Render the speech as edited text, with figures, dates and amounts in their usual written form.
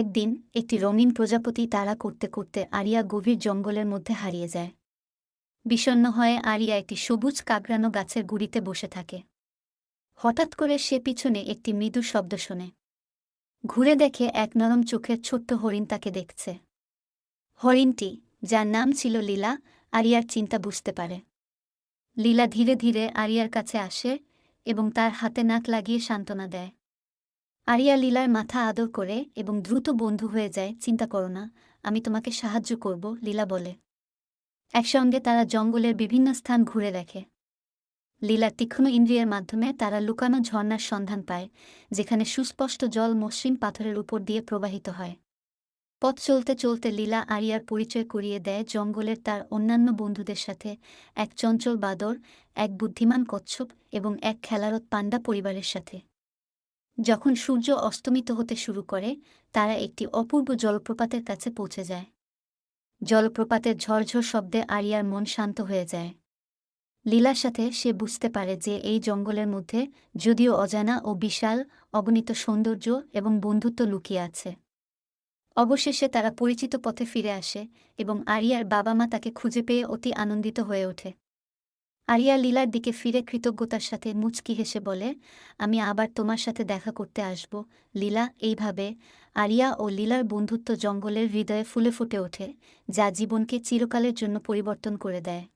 একদিন একটি রঙিন প্রজাপতি তাড়া করতে করতে আরিয়া গভীর জঙ্গলের মধ্যে হারিয়ে যায়। বিষণ্ণ হয়ে আরিয়া একটি সবুজ কাকড়ানো গাছের গুড়িতে বসে থাকে। হঠাৎ করে সে পিছনে একটি মৃদু শব্দ শোনে। ঘুরে দেখে এক নরম চোখের ছোট্ট হরিণ তাকে দেখছে। হরিণটি, যার নাম ছিল লীলা, আরিয়ার চিন্তা বুঝতে পারে। লীলা ধীরে ধীরে আরিয়ার কাছে আসে এবং তার হাতে নাক লাগিয়ে সান্ত্বনা দেয়। আরিয়া লীলার মাথা আদর করে এবং দ্রুত বন্ধু হয়ে যায়। চিন্তা করো না, আমি তোমাকে সাহায্য করব, লীলা বলে। একসঙ্গে তারা জঙ্গলের বিভিন্ন স্থান ঘুরে দেখে। লীলার তীক্ষ্ণ ইন্দ্রিয়ের মাধ্যমে তারা লুকানো ঝর্ণার সন্ধান পায়, যেখানে সুস্পষ্ট জল মসৃণ পাথরের উপর দিয়ে প্রবাহিত হয়। পথ চলতে চলতে লীলা আরিয়ার পরিচয় করিয়ে দেয় জঙ্গলের তার অন্যান্য বন্ধুদের সাথে, এক চঞ্চল বাদর, এক বুদ্ধিমান কচ্ছপ এবং এক খেলারত পান্ডা পরিবারের সাথে। যখন সূর্য অস্তমিত হতে শুরু করে, তারা একটি অপূর্ব জলপ্রপাতের কাছে পৌঁছে যায়। জলপ্রপাতের ঝরঝর শব্দে আরিয়ার মন শান্ত হয়ে যায়। লীলার সাথে সে বুঝতে পারে যে এই জঙ্গলের মধ্যে, যদিও অজানা ও বিশাল, অগণিত সৌন্দর্য এবং বন্ধুত্ব লুকিয়ে আছে। অবশেষে তারা পরিচিত পথে ফিরে আসে এবং আরিয়ার বাবা মা তাকে খুঁজে পেয়ে অতি আনন্দিত হয়ে ওঠে। আরিয়া লীলার দিকে ফিরে কৃতজ্ঞতার সাথে মুচকি হেসে বলে, আমি আবার তোমার সাথে দেখা করতে আসব, লীলা। এইভাবে আরিয়া ও লীলার বন্ধুত্ব জঙ্গলের হৃদয়ে ফুলে ফুটে ওঠে, যা জীবনকে চিরকালের জন্য পরিবর্তন করে দেয়।